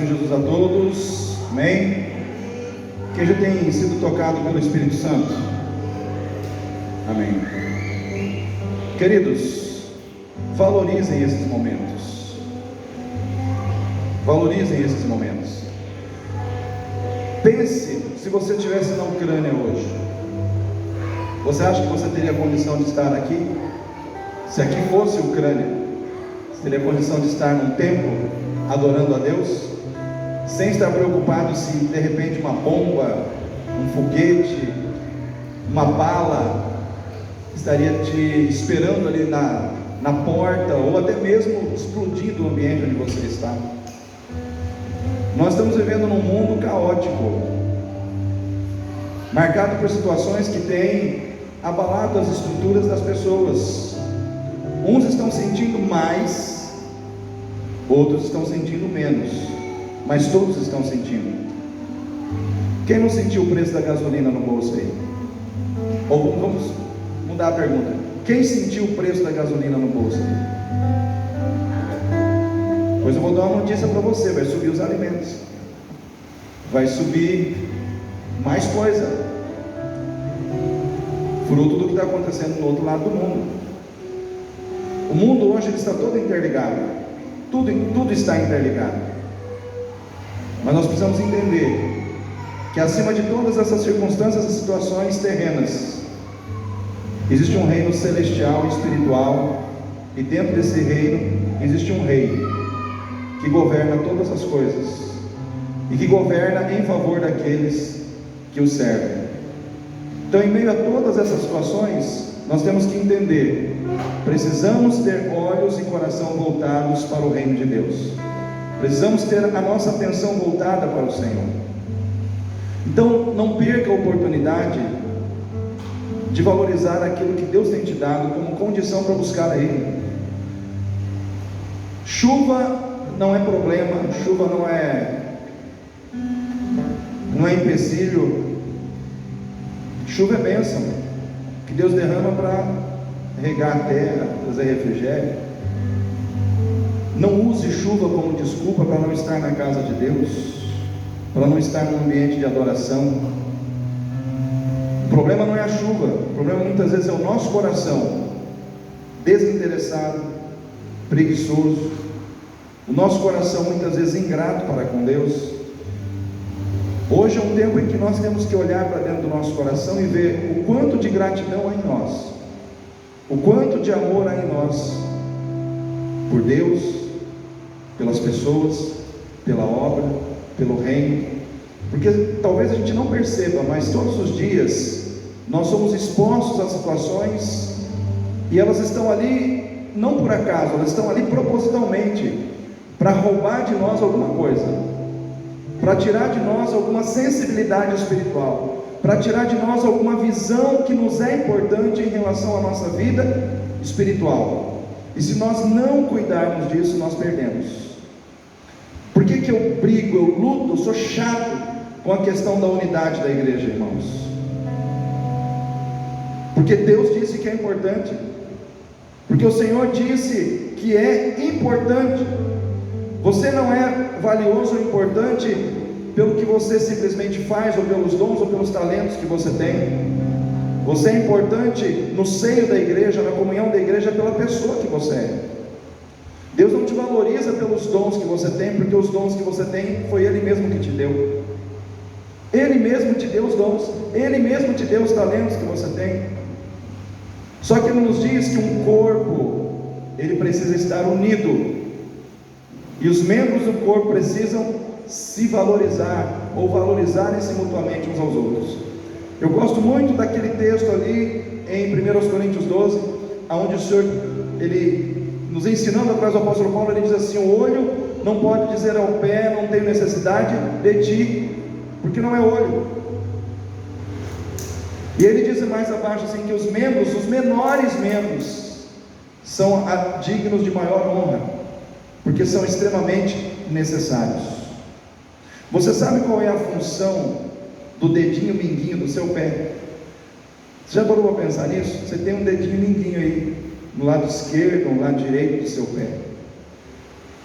Senhor Jesus a todos, amém? Quem já tem sido tocado pelo Espírito Santo? Amém. Queridos, valorizem esses momentos. Valorizem esses momentos. Pense, se você estivesse na Ucrânia hoje, você acha que você teria condição de estar aqui? Se aqui fosse Ucrânia, você teria condição de estar num templo adorando a Deus, sem estar preocupado se de repente uma bomba, um foguete, uma bala estaria te esperando ali na porta, ou até mesmo explodindo o ambiente onde você está? Nós estamos vivendo num mundo caótico, marcado por situações que têm abalado as estruturas das pessoas. Uns estão sentindo mais, outros estão sentindo menos, mas todos estão sentindo. Quem não sentiu o preço da gasolina no bolso aí? Ou vamos mudar a pergunta: quem sentiu o preço da gasolina no bolso aí? Pois eu vou dar uma notícia para você: vai subir os alimentos, vai subir mais coisa, fruto do que está acontecendo no outro lado do mundo. O mundo hoje ele está todo interligado, tudo está interligado. Mas nós precisamos entender que acima de todas essas circunstâncias e situações terrenas, existe um reino celestial e espiritual, e dentro desse reino existe um rei que governa todas as coisas e que governa em favor daqueles que o servem. Então, em meio a todas essas situações, nós temos que entender: precisamos ter olhos e coração voltados para o reino de Deus, precisamos ter a nossa atenção voltada para o Senhor. Então, não perca a oportunidade de valorizar aquilo que Deus tem te dado como condição para buscar a Ele. Chuva não é problema, chuva não é empecilho. Chuva é bênção que Deus derrama para regar a terra, trazer refrigério. Não use chuva como desculpa para não estar na casa de Deus, para não estar num ambiente de adoração. O problema não é a chuva, o problema muitas vezes é o nosso coração desinteressado, preguiçoso, o nosso coração muitas vezes ingrato para com Deus. Hoje é um tempo em que nós temos que olhar para dentro do nosso coração e ver o quanto de gratidão há em nós, o quanto de amor há em nós, por Deus, pelas pessoas, pela obra, pelo reino. Porque talvez a gente não perceba, mas todos os dias nós somos expostos a situações, e elas estão ali não por acaso, elas estão ali propositalmente, para roubar de nós alguma coisa, para tirar de nós alguma sensibilidade espiritual, para tirar de nós alguma visão que nos é importante em relação à nossa vida espiritual. E se nós não cuidarmos disso, nós perdemos. Por que eu brigo, eu luto, eu sou chato com a questão da unidade da igreja, irmãos? Porque Deus disse que é importante, porque o Senhor disse que é importante. Você não é valioso ou importante pelo que você simplesmente faz, ou pelos dons, ou pelos talentos que você tem. Você é importante no seio da igreja, na comunhão da igreja, pela pessoa que você é. Deus não te valoriza pelos dons que você tem, porque os dons que você tem foi Ele mesmo que te deu. Ele mesmo te deu os dons, Ele mesmo te deu os talentos que você tem. Só que Ele nos diz que um corpo, ele precisa estar unido, e os membros do corpo precisam se valorizar, ou valorizarem-se mutuamente uns aos outros. Eu gosto muito daquele texto ali em 1 Coríntios 12, onde o Senhor, Ele nos ensinando atrás do apóstolo Paulo, Ele diz assim: o olho não pode dizer ao pé, não tenho necessidade de ti, porque não é olho. E ele diz mais abaixo assim, que os membros, os menores membros, são dignos de maior honra, porque são extremamente necessários. Você sabe qual é a função do dedinho mindinho do seu pé? Você já parou para pensar nisso? Você tem um dedinho mindinho aí, no lado esquerdo, no lado direito do seu pé.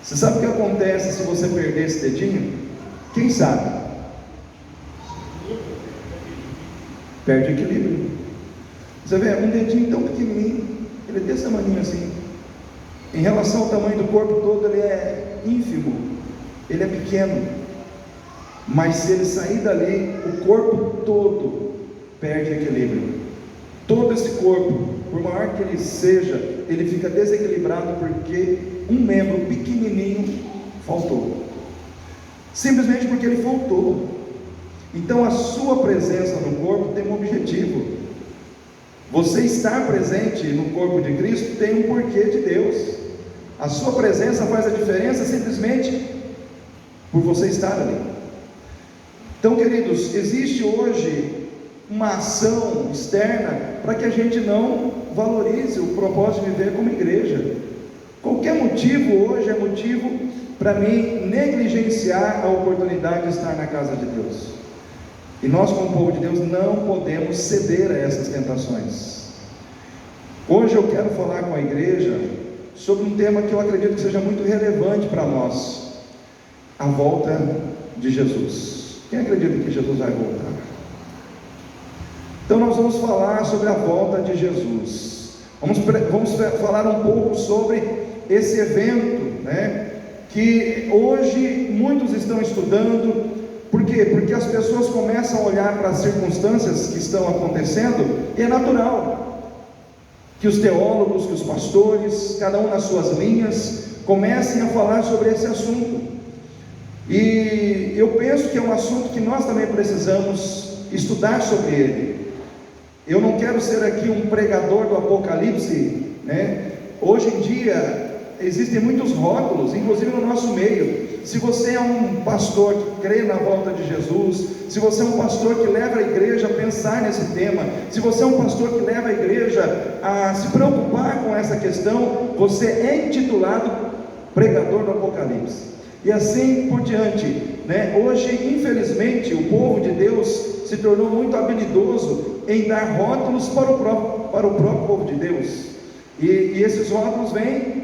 Você sabe o que acontece se você perder esse dedinho? Quem sabe? Perde o equilíbrio. Você vê, um dedinho tão pequenininho, ele é desse tamanho assim. Em relação ao tamanho do corpo todo, ele é ínfimo, ele é pequeno. Mas se ele sair dali, o corpo todo perde equilíbrio. Todo esse corpo, por maior que ele seja, ele fica desequilibrado porque um membro pequenininho faltou. Simplesmente porque ele faltou. Então a sua presença no corpo tem um objetivo. Você estar presente no corpo de Cristo tem um porquê de Deus. A sua presença faz a diferença simplesmente por você estar ali. Então, queridos, existe hoje uma ação externa para que a gente não valorize o propósito de viver como igreja. Qualquer motivo hoje é motivo para mim negligenciar a oportunidade de estar na casa de Deus. E nós, como povo de Deus, não podemos ceder a essas tentações. Hoje eu quero falar com a igreja sobre um tema que eu acredito que seja muito relevante para nós: a volta de Jesus. Quem acredita que Jesus vai voltar? Então nós vamos falar sobre a volta de Jesus. Vamos falar um pouco sobre esse evento, né, que hoje muitos estão estudando. Por quê? Porque as pessoas começam a olhar para as circunstâncias que estão acontecendo, e é natural que os teólogos, que os pastores, cada um nas suas linhas, comecem a falar sobre esse assunto. E eu penso que é um assunto que nós também precisamos estudar sobre ele. Eu não quero ser aqui um pregador do Apocalipse, né? Hoje em dia existem muitos rótulos, inclusive no nosso meio. Se você é um pastor que crê na volta de Jesus, se você é um pastor que leva a igreja a pensar nesse tema, se você é um pastor que leva a igreja a se preocupar com essa questão, você é intitulado pregador do Apocalipse. E assim por diante, né? Hoje, infelizmente, o povo de Deus se tornou muito habilidoso em dar rótulos para o próprio povo de Deus. E esses rótulos vêm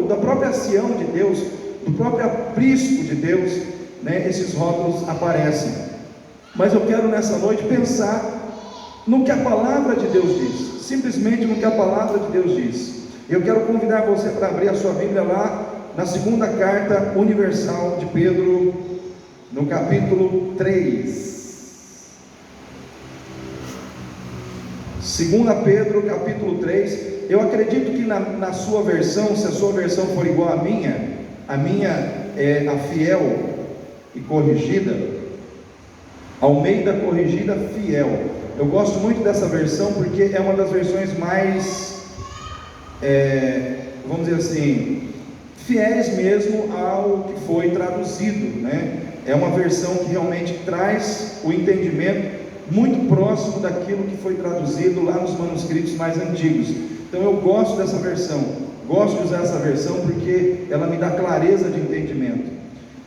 da própria Sião de Deus, do próprio aprisco de Deus, né? Esses rótulos aparecem. Mas eu quero nessa noite pensar no que a palavra de Deus diz, simplesmente no que a palavra de Deus diz. Eu quero convidar você para abrir a sua Bíblia lá na segunda carta universal de Pedro, no capítulo 3. 2 Pedro, capítulo 3. Eu acredito que na sua versão, se a sua versão for igual à minha é a fiel e corrigida, Almeida corrigida fiel. Eu gosto muito dessa versão porque é uma das versões mais, vamos dizer assim, fiéis mesmo ao que foi traduzido, né? É uma versão que realmente traz o entendimento muito próximo daquilo que foi traduzido lá nos manuscritos mais antigos. Então eu gosto dessa versão, gosto de usar essa versão porque ela me dá clareza de entendimento.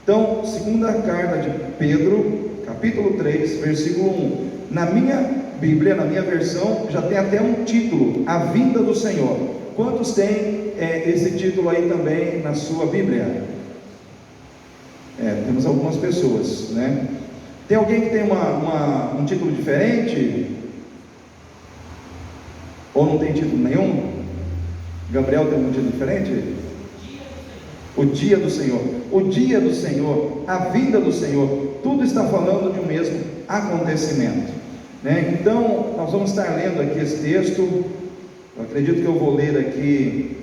Então, segunda carta de Pedro, capítulo 3, versículo 1. Na minha Bíblia, na minha versão, já tem até um título: A Vinda do Senhor. Quantos têm esse título aí também na sua Bíblia? Temos algumas pessoas, né? Tem alguém que tem um título diferente? Ou não tem título nenhum? Gabriel tem um título diferente? O dia do Senhor. O dia do Senhor, a vinda do Senhor, tudo está falando de um mesmo acontecimento, né? Então, nós vamos estar lendo aqui esse texto. Eu acredito que eu vou ler aqui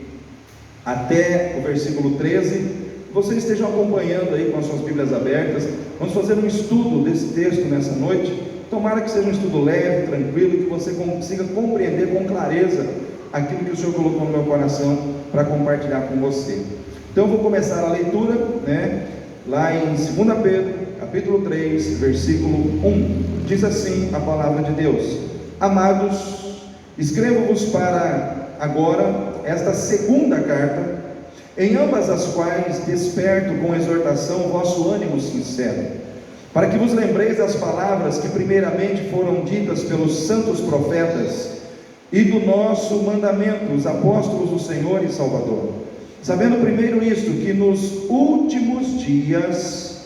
até o versículo 13. Vocês estejam acompanhando aí com as suas Bíblias abertas. Vamos fazer um estudo desse texto nessa noite. Tomara que seja um estudo leve, tranquilo, que você consiga compreender com clareza aquilo que o Senhor colocou no meu coração para compartilhar com você. Então eu vou começar a leitura, né? Lá em 2 Pedro, capítulo 3, versículo 1. Diz assim a palavra de Deus: Amados, escrevo-vos para agora esta segunda carta, em ambas as quais desperto com exortação o vosso ânimo sincero, para que vos lembreis das palavras que primeiramente foram ditas pelos santos profetas, e do nosso mandamento, os apóstolos do Senhor e Salvador. Sabendo primeiro isto, que nos últimos dias,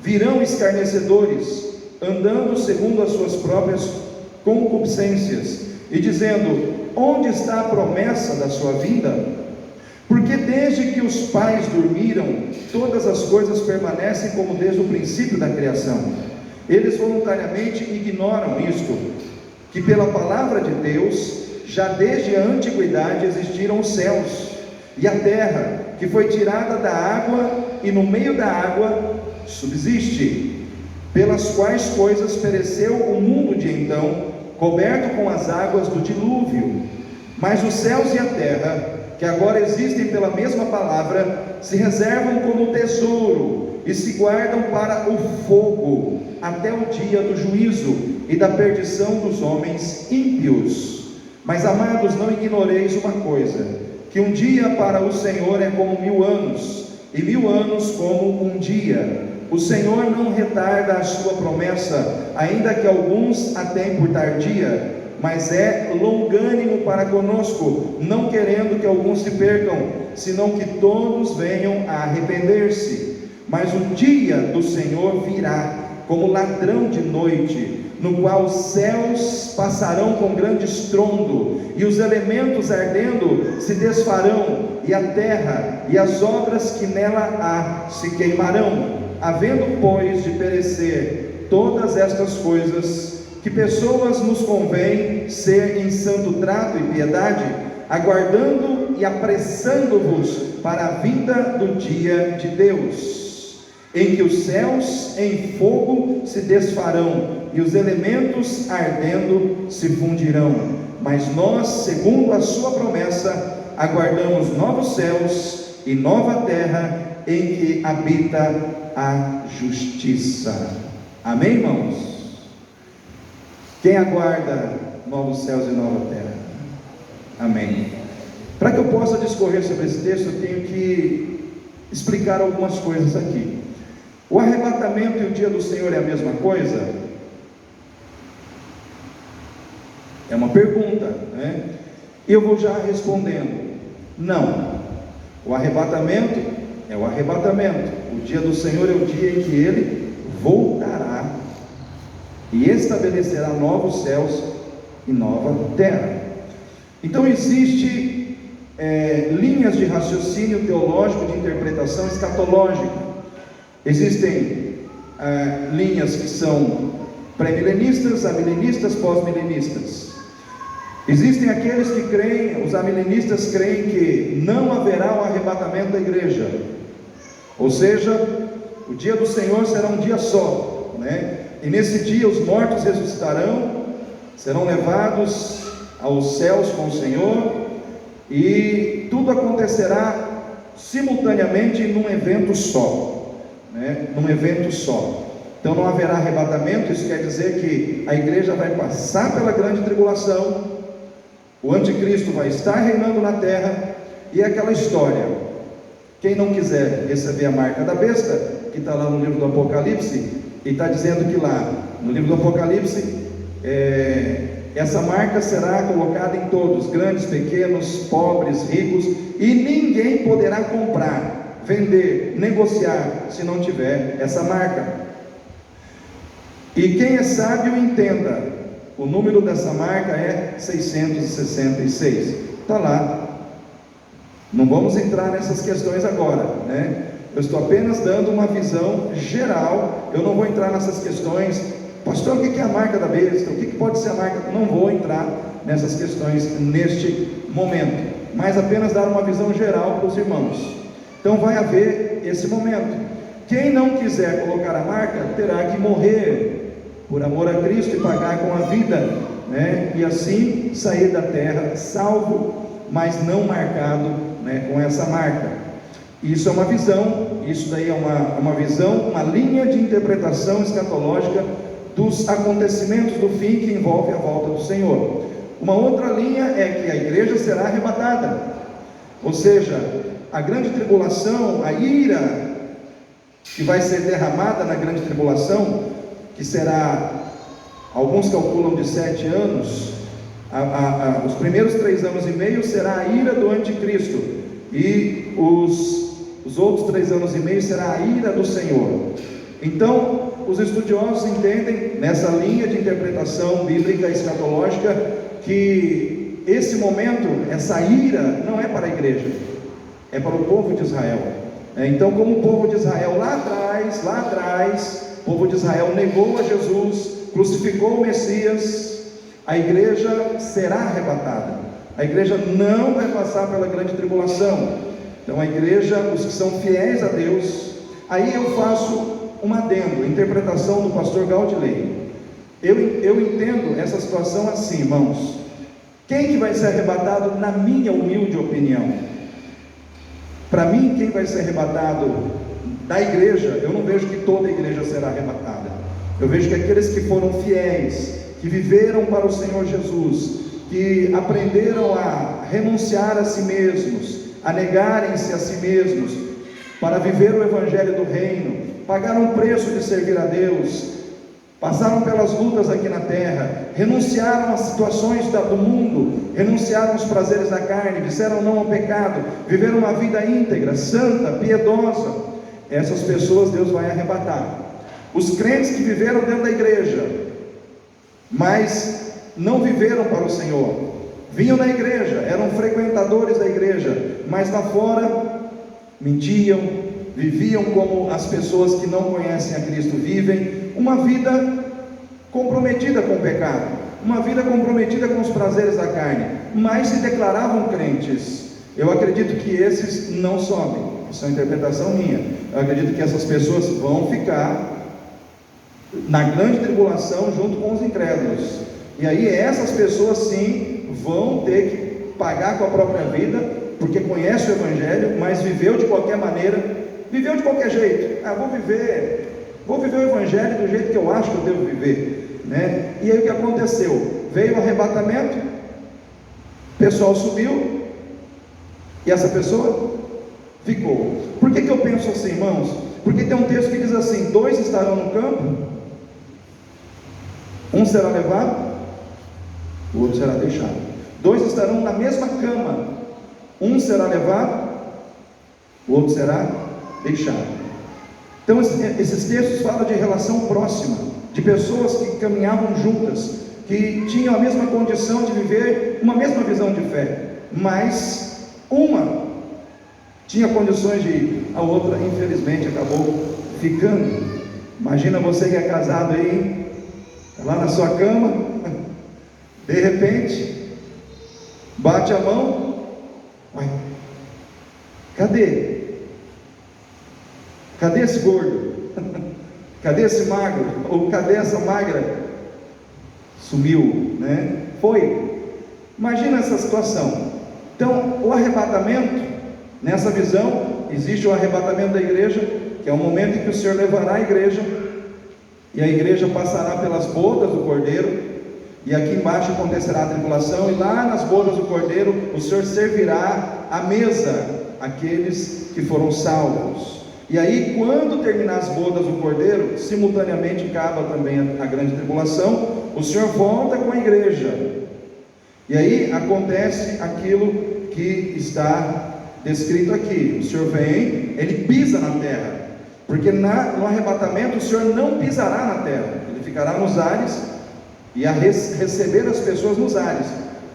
virão escarnecedores, andando segundo as suas próprias concupiscências, e dizendo: onde está a promessa da sua vinda? Porque desde que os pais dormiram, todas as coisas permanecem como desde o princípio da criação. Eles voluntariamente ignoram isto, que pela palavra de Deus, já desde a antiguidade existiram os céus e a terra, que foi tirada da água, e no meio da água subsiste, pelas quais coisas pereceu o mundo de então, coberto com as águas do dilúvio. Mas os céus e a terra, que agora existem pela mesma palavra, se reservam como tesouro e se guardam para o fogo, até o dia do juízo e da perdição dos homens ímpios. Mas, amados, não ignoreis uma coisa, que um dia para o Senhor é como 1000 anos, e 1000 anos como um dia. O Senhor não retarda a sua promessa, ainda que alguns a tenham por tardia, mas é longânimo para conosco, não querendo que alguns se percam, senão que todos venham a arrepender-se. Mas o dia do Senhor virá como ladrão de noite, no qual os céus passarão com grande estrondo, e os elementos ardendo se desfarão, e a terra e as obras que nela há se queimarão. Havendo, pois, de perecer todas estas coisas, que pessoas nos convém ser em santo trato e piedade, aguardando e apressando-vos para a vinda do dia de Deus, em que os céus em fogo se desfarão, e os elementos ardendo se fundirão. Mas nós, segundo a sua promessa, aguardamos novos céus e nova terra, em que habita a justiça. Amém, irmãos? Quem aguarda novos céus e nova terra? Amém. Para que eu possa discorrer sobre esse texto, eu tenho que explicar algumas coisas aqui. O arrebatamento e o dia do Senhor é a mesma coisa? É uma pergunta, né? Eu vou já respondendo: não. O arrebatamento é o arrebatamento. O dia do Senhor é o dia em que Ele voltará e estabelecerá novos céus e nova terra. Então existe linhas de raciocínio teológico, de interpretação escatológica. Existem linhas que são pré-milenistas, amilenistas, pós-milenistas. Existem aqueles que creem, os amilenistas creem que não haverá o arrebatamento da igreja, ou seja, o dia do Senhor será um dia só, né? E nesse dia os mortos ressuscitarão, serão levados aos céus com o Senhor, e tudo acontecerá simultaneamente num evento só, né? Num evento só. Então não haverá arrebatamento. Isso quer dizer que a igreja vai passar pela grande tribulação, o anticristo vai estar reinando na terra, e aquela história: quem não quiser receber a marca da besta, que está lá no livro do Apocalipse, e está dizendo que lá no livro do Apocalipse, essa marca será colocada em todos, grandes, pequenos, pobres, ricos, e ninguém poderá comprar, vender, negociar, se não tiver essa marca. E quem é sábio entenda, o número dessa marca é 666, está lá. Não vamos entrar nessas questões agora, né? Eu estou apenas dando uma visão geral. Eu não vou entrar nessas questões: pastor, o que é a marca da besta? O que pode ser a marca? Não vou entrar nessas questões neste momento, mas apenas dar uma visão geral para os irmãos. Então vai haver esse momento. Quem não quiser colocar a marca, terá que morrer por amor a Cristo e pagar com a vida, né? E assim sair da terra salvo, mas não marcado, né, com essa marca. Isso é uma visão, isso daí é uma visão, uma linha de interpretação escatológica dos acontecimentos do fim, que envolve a volta do Senhor. Uma outra linha é que a igreja será arrebatada, ou seja, a grande tribulação, a ira que vai ser derramada na grande tribulação, que será, alguns calculam de 7 anos, Os primeiros 3 anos e meio será a ira do anticristo, e os outros 3 anos e meio será a ira do Senhor. Então, os estudiosos entendem, nessa linha de interpretação bíblica escatológica, que esse momento, essa ira, não é para a igreja, é para o povo de Israel. Então, como o povo de Israel lá atrás, o povo de Israel negou a Jesus, crucificou o Messias, a igreja será arrebatada. A igreja não vai passar pela grande tribulação. Então a igreja, os que são fiéis a Deus, aí eu faço um adendo, interpretação do pastor Gaudilei. Eu entendo essa situação assim, irmãos. Quem que vai ser arrebatado, na minha humilde opinião? Para mim, quem vai ser arrebatado da igreja, eu não vejo que toda a igreja será arrebatada. Eu vejo que aqueles que foram fiéis, que viveram para o Senhor Jesus, que aprenderam a renunciar a si mesmos, a negarem-se a si mesmos, para viver o evangelho do reino, pagaram o preço de servir a Deus, passaram pelas lutas aqui na terra, renunciaram às situações do mundo, renunciaram aos prazeres da carne, disseram não ao pecado, viveram uma vida íntegra, santa, piedosa. Essas pessoas Deus vai arrebatar. Os crentes que viveram dentro da igreja, mas não viveram para o Senhor, vinham na igreja, eram frequentadores da igreja, mas lá fora mentiam, viviam como as pessoas que não conhecem a Cristo vivem, uma vida comprometida com o pecado, uma vida comprometida com os prazeres da carne, mas se declaravam crentes. Eu acredito que esses não sobem, isso é uma interpretação minha. Eu acredito que essas pessoas vão ficar na grande tribulação junto com os incrédulos, e aí essas pessoas sim vão ter que pagar com a própria vida, porque conhece o evangelho, mas viveu de qualquer maneira, viveu de qualquer jeito. Vou viver o evangelho do jeito que eu acho que eu devo viver, né? E aí o que aconteceu? Veio o arrebatamento, o pessoal subiu, e essa pessoa ficou. Por que eu penso assim, irmãos? Porque tem um texto que diz assim: 2 estarão no campo, um será levado, o outro será deixado. 2 estarão na mesma cama, um será levado, o outro será deixado. Então esses textos falam de relação próxima, de pessoas que caminhavam juntas, que tinham a mesma condição de viver uma mesma visão de fé, mas uma tinha condições de ir, a outra infelizmente acabou ficando. Imagina você que é casado aí, lá na sua cama, de repente bate a mão, uai, cadê esse gordo? Cadê esse magro? Ou cadê essa magra? Sumiu, né? Foi. Imagina essa situação. Então o arrebatamento, nessa visão, existe o arrebatamento da igreja, que é o momento em que o Senhor levará a igreja, e a igreja passará pelas bodas do Cordeiro, e aqui embaixo acontecerá a tribulação, e lá nas bodas do Cordeiro o Senhor servirá à mesa aqueles que foram salvos. E aí, quando terminar as bodas do Cordeiro, simultaneamente acaba também a grande tribulação, o Senhor volta com a igreja, e aí acontece aquilo que está descrito aqui. O Senhor vem, Ele pisa na terra, porque no arrebatamento o Senhor não pisará na terra, Ele ficará nos ares, e a receber as pessoas nos ares.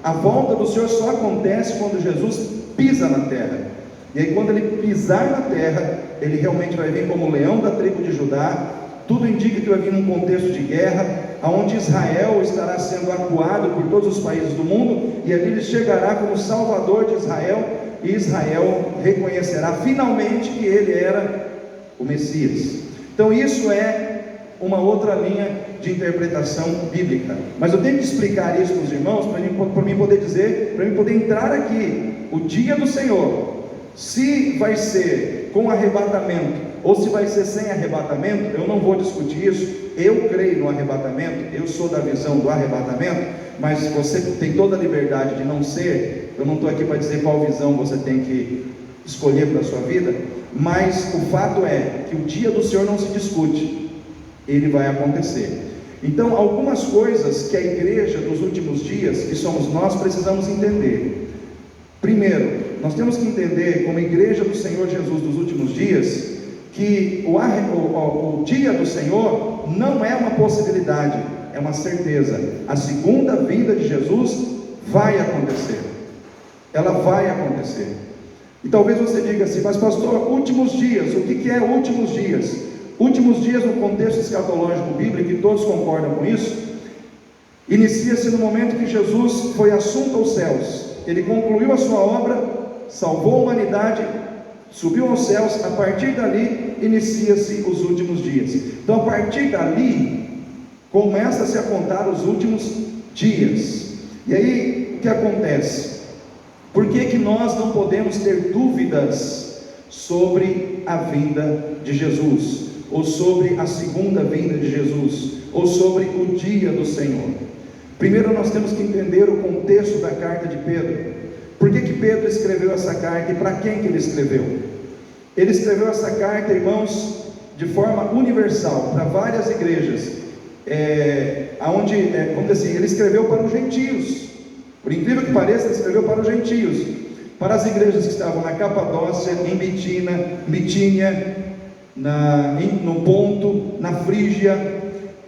A volta do Senhor só acontece quando Jesus pisa na terra, e aí quando Ele pisar na terra, Ele realmente vai vir como leão da tribo de Judá. Tudo indica que vai vir num contexto de guerra, onde Israel estará sendo acuado por todos os países do mundo, e ali Ele chegará como Salvador de Israel, e Israel reconhecerá finalmente que Ele era o Messias. Então isso é uma outra linha de interpretação bíblica, mas eu tenho que explicar isso para os irmãos, para mim poder dizer, para mim poder entrar aqui, o dia do Senhor, se vai ser com arrebatamento, ou se vai ser sem arrebatamento, eu não vou discutir isso. Eu creio no arrebatamento, eu sou da visão do arrebatamento, mas você tem toda a liberdade de não ser. Eu não estou aqui para dizer qual visão você tem que escolher para a sua vida, mas o fato é que o dia do Senhor não se discute, ele vai acontecer. Então, algumas coisas que a igreja dos últimos dias, que somos nós, precisamos entender. Primeiro, nós temos que entender, como igreja do Senhor Jesus dos últimos dias, que o dia do Senhor não é uma possibilidade, é uma certeza. A segunda vinda de Jesus vai acontecer. Ela vai acontecer. E talvez você diga assim: mas pastor, últimos dias, o que é últimos dias? Últimos dias no contexto escatológico bíblico, e todos concordam com isso, inicia-se no momento que Jesus foi assunto aos céus. Ele concluiu a sua obra, salvou a humanidade, subiu aos céus. A partir dali, inicia-se os últimos dias. Então, a partir dali, começa-se a contar os últimos dias. E aí, o que acontece? Por que nós não podemos ter dúvidas sobre a vinda de Jesus? Ou sobre a segunda vinda de Jesus? Ou sobre o dia do Senhor? Primeiro nós temos que entender o contexto da carta de Pedro. Por que Pedro escreveu essa carta e para quem que ele escreveu? Ele escreveu essa carta, irmãos, de forma universal, para várias igrejas, vamos dizer assim, ele escreveu para os gentios. Por incrível que pareça, ele escreveu para os gentios, para as igrejas que estavam na Capadócia, em Bitínia, no Ponto, na Frígia,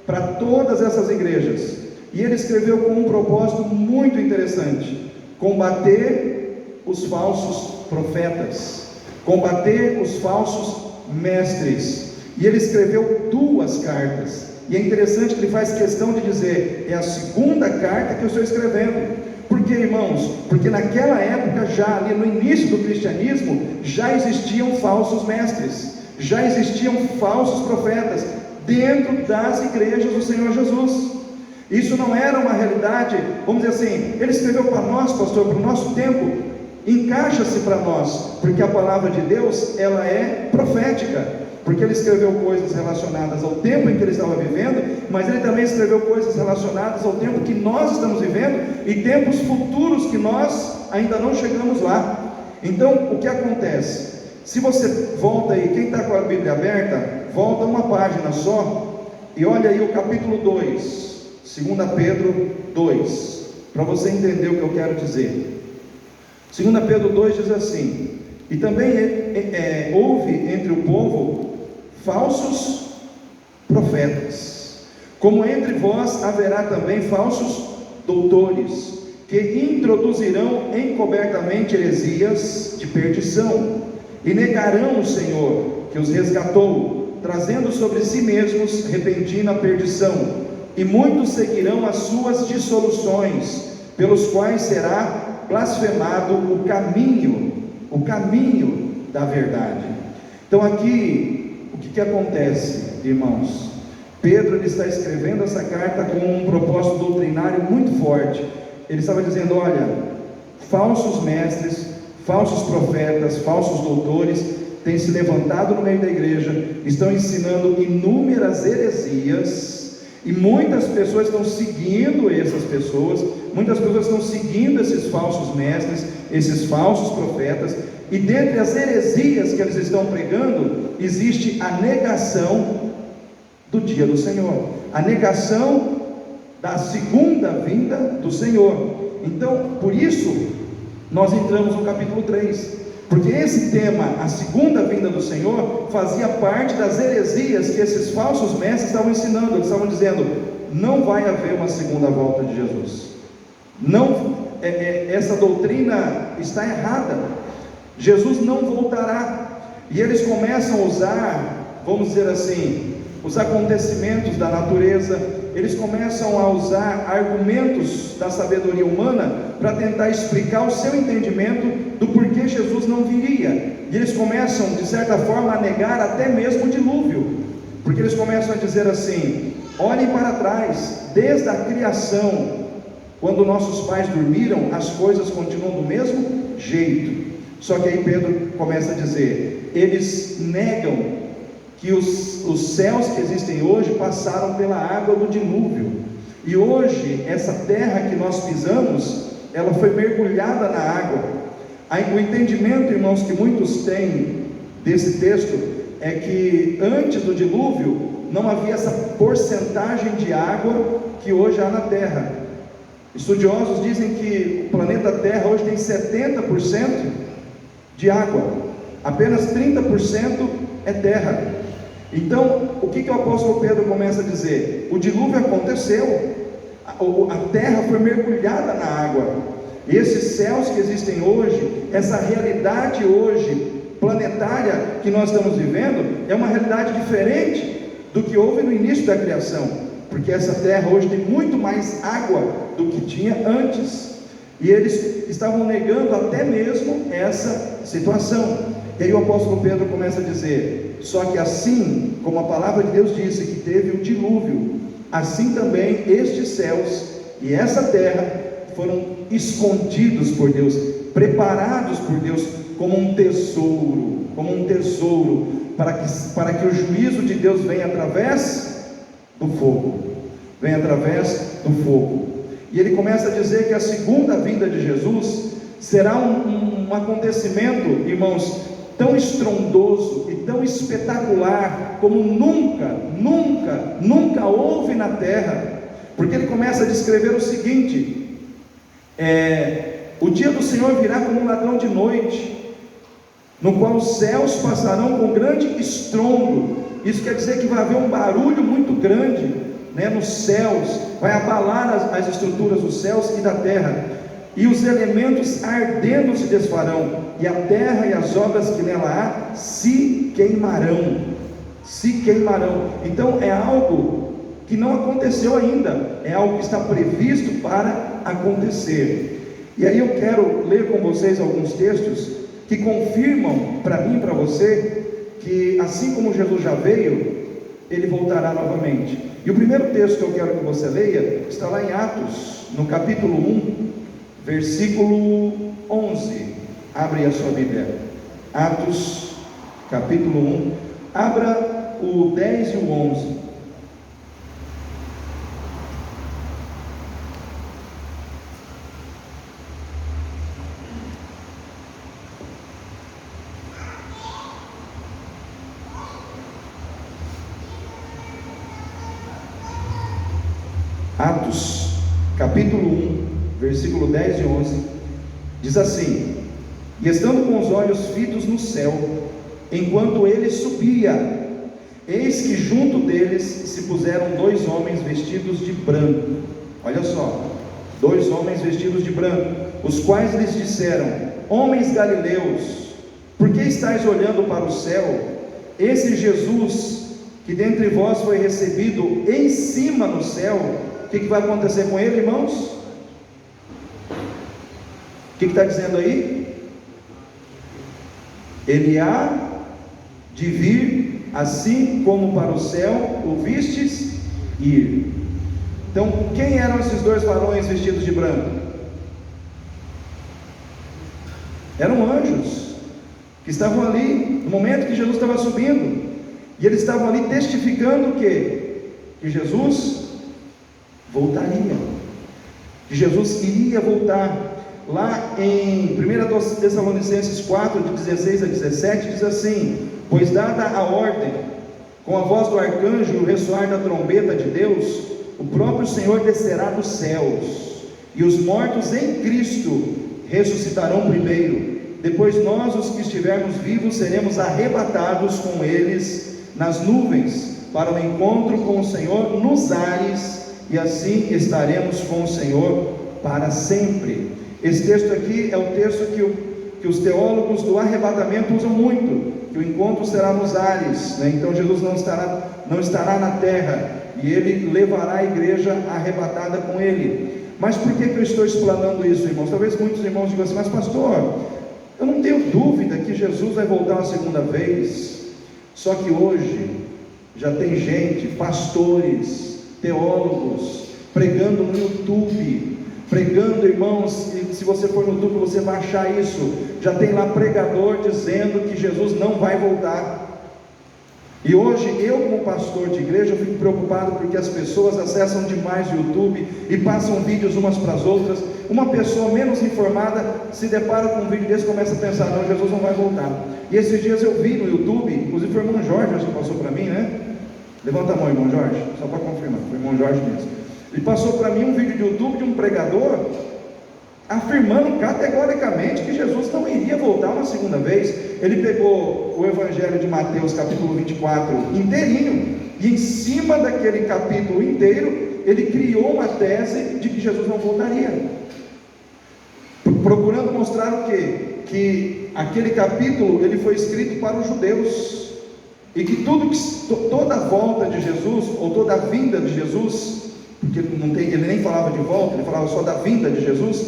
para todas essas igrejas. E ele escreveu com um propósito muito interessante: combater os falsos profetas, combater os falsos mestres. E ele escreveu 2 cartas, e é interessante que ele faz questão de dizer: é a segunda carta que eu estou escrevendo. Por quê, irmãos? Porque naquela época, já ali no início do cristianismo, já existiam falsos mestres, já existiam falsos profetas dentro das igrejas do Senhor Jesus. Isso não era uma realidade, vamos dizer assim, ele escreveu para nós, pastor, para o nosso tempo, encaixa-se para nós, porque a palavra de Deus, ela é profética, porque ele escreveu coisas relacionadas ao tempo em que ele estava vivendo, mas ele também escreveu coisas relacionadas ao tempo que nós estamos vivendo, e tempos futuros que nós ainda não chegamos lá. Então, o que acontece? Se você volta aí, quem está com a Bíblia aberta, volta uma página só, e olha aí o capítulo 2, 2 Pedro 2, para você entender o que eu quero dizer. 2 Pedro 2 diz assim: e também houve entre o povo falsos profetas, como entre vós haverá também falsos doutores, que introduzirão encobertamente heresias de perdição, e negarão o Senhor que os resgatou, trazendo sobre si mesmos repentina perdição. E muitos seguirão as suas dissoluções, pelos quais será blasfemado o caminho da verdade. Então aqui, o que acontece, irmãos? Pedro, ele está escrevendo essa carta com um propósito doutrinário muito forte. Ele estava dizendo: olha, falsos mestres, falsos profetas, falsos doutores têm se levantado no meio da igreja, estão ensinando inúmeras heresias, e muitas pessoas estão seguindo essas pessoas, muitas pessoas estão seguindo esses falsos mestres, esses falsos profetas, e dentre as heresias que eles estão pregando, existe a negação do dia do Senhor, a negação da segunda vinda do Senhor. Então, por isso, nós entramos no capítulo 3, porque esse tema, a segunda vinda do Senhor, fazia parte das heresias que esses falsos mestres estavam ensinando. Eles estavam dizendo: não vai haver uma segunda volta de Jesus, essa doutrina está errada, Jesus não voltará. E eles começam a usar, vamos dizer assim, os acontecimentos da natureza, eles começam a usar argumentos da sabedoria humana para tentar explicar o seu entendimento do porquê Jesus não viria. E eles começam, de certa forma, a negar até mesmo o dilúvio, porque eles começam a dizer assim: olhem para trás, desde a criação, quando nossos pais dormiram, as coisas continuam do mesmo jeito. Só que aí Pedro começa a dizer: eles negam que os céus que existem hoje passaram pela água do dilúvio, e hoje essa terra que nós pisamos, ela foi mergulhada na água. O entendimento, irmãos, que muitos têm desse texto é que antes do dilúvio não havia essa porcentagem de água que hoje há na Terra. Estudiosos dizem que o planeta Terra hoje tem 70% de água, apenas 30% é terra. Então, o que o apóstolo Pedro começa a dizer? O dilúvio aconteceu, a terra foi mergulhada na água, e esses céus que existem hoje, essa realidade hoje, planetária, que nós estamos vivendo, é uma realidade diferente do que houve no início da criação, porque essa terra hoje tem muito mais água do que tinha antes, e eles estavam negando até mesmo essa situação. E aí o apóstolo Pedro começa a dizer: só que assim como a palavra de Deus disse que teve o dilúvio, assim também estes céus e essa terra foram escondidos por Deus, preparados por Deus como um tesouro, para que o juízo de Deus venha através do fogo, E ele começa a dizer que a segunda vinda de Jesus será um acontecimento, irmãos, tão estrondoso e tão espetacular como nunca houve na terra, porque ele começa a descrever o seguinte: o dia do Senhor virá como um ladrão de noite, no qual os céus passarão com grande estrondo. Isso quer dizer que vai haver um barulho muito grande, nos céus, vai abalar as estruturas dos céus e da terra, e os elementos ardendo se desfarão, e a terra e as obras que nela há se queimarão. Então é algo que não aconteceu ainda, é algo que está previsto para acontecer. E aí eu quero ler com vocês alguns textos que confirmam para mim e para você que assim como Jesus já veio, ele voltará novamente. E o primeiro texto que eu quero que você leia está lá em Atos, no capítulo 1, versículo 11. Abre a sua Bíblia, Atos capítulo 1, abra o 10 e o 11. Atos capítulo 1, versículo 10 e 11, diz assim: e estando com os olhos fitos no céu, enquanto ele subia, eis que junto deles se puseram 2 homens vestidos de branco. Olha só, 2 homens vestidos de branco, os quais lhes disseram: homens galileus, por que estáis olhando para o céu? Esse Jesus, que dentre vós foi recebido em cima no céu, o que vai acontecer com ele, irmãos? O que está dizendo aí? Ele há de vir, assim como para o céu o vistes ir. Então, quem eram esses 2 varões vestidos de branco? Eram anjos, que estavam ali, no momento que Jesus estava subindo, e eles estavam ali testificando o quê? Que Jesus voltaria, que Jesus iria voltar. Lá em 1 Tessalonicenses 4, de 16 a 17, diz assim: pois dada a ordem, com a voz do arcanjo e o ressoar da trombeta de Deus, o próprio Senhor descerá dos céus, e os mortos em Cristo ressuscitarão primeiro. Depois nós, os que estivermos vivos, seremos arrebatados com eles nas nuvens, para o encontro com o Senhor nos ares, e assim estaremos com o Senhor para sempre. Esse texto aqui é o texto que os teólogos do arrebatamento usam muito, que o encontro será nos ares, Então Jesus não estará na terra, e ele levará a igreja arrebatada com ele. Mas por que eu estou explanando isso, irmãos? Talvez muitos irmãos digam assim: mas pastor, eu não tenho dúvida que Jesus vai voltar uma segunda vez. Só que hoje já tem gente, pastores, teólogos, pregando no YouTube, irmãos, e se você for no YouTube você vai achar isso, já tem lá pregador dizendo que Jesus não vai voltar. E hoje eu, como pastor de igreja, eu fico preocupado porque as pessoas acessam demais o YouTube e passam vídeos umas para as outras. Uma pessoa menos informada se depara com um vídeo desse e começa a pensar: não, Jesus não vai voltar. E esses dias eu vi no YouTube, inclusive foi o irmão Jorge que passou para mim, Levanta a mão, irmão Jorge, só para confirmar, foi o irmão Jorge mesmo. Ele passou para mim um vídeo de YouTube de um pregador afirmando categoricamente que Jesus não iria voltar uma segunda vez. Ele pegou o Evangelho de Mateus capítulo 24 inteirinho, e em cima daquele capítulo inteiro ele criou uma tese de que Jesus não voltaria, procurando mostrar o quê? Que aquele capítulo ele foi escrito para os judeus, e que toda a volta de Jesus, ou toda a vinda de Jesus, porque ele nem falava de volta, ele falava só da vinda de Jesus,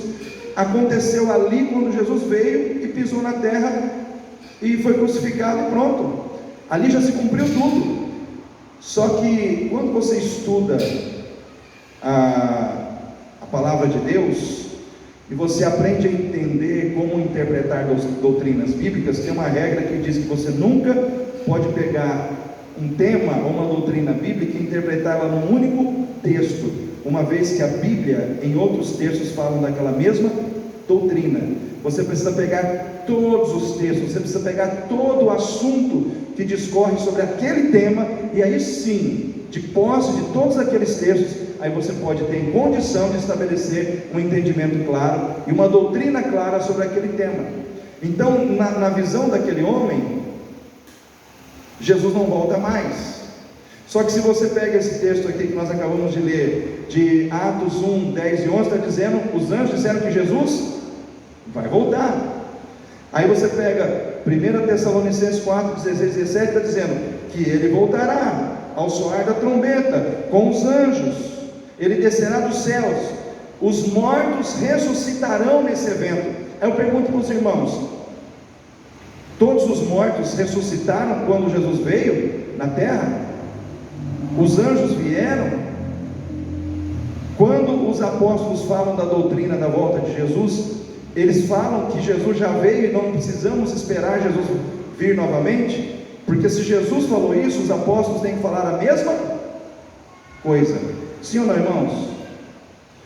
aconteceu ali quando Jesus veio e pisou na terra e foi crucificado e pronto. Ali já se cumpriu tudo. Só que quando você estuda a palavra de Deus e você aprende a entender como interpretar doutrinas bíblicas, tem uma regra que diz que você nunca pode pegar um tema ou uma doutrina bíblica e interpretá-la num único texto, uma vez que a Bíblia, em outros textos, falam daquela mesma doutrina. Você precisa pegar todos os textos, você precisa pegar todo o assunto que discorre sobre aquele tema, e aí sim, de posse de todos aqueles textos, aí você pode ter condição de estabelecer um entendimento claro e uma doutrina clara sobre aquele tema. Então, na visão daquele homem, Jesus não volta mais. Só que se você pega esse texto aqui que nós acabamos de ler, de Atos 1, 10 e 11, está dizendo, os anjos disseram que Jesus vai voltar. Aí você pega 1 Tessalonicenses 4, 16 e 17, está dizendo que ele voltará ao soar da trombeta, com os anjos, ele descerá dos céus, os mortos ressuscitarão nesse evento. Aí eu pergunto para os irmãos, todos os mortos ressuscitaram quando Jesus veio na terra? Os anjos vieram? Quando os apóstolos falam da doutrina da volta de Jesus, eles falam que Jesus já veio e não precisamos esperar Jesus vir novamente? Porque se Jesus falou isso, os apóstolos têm que falar a mesma coisa. Sim ou não, irmãos?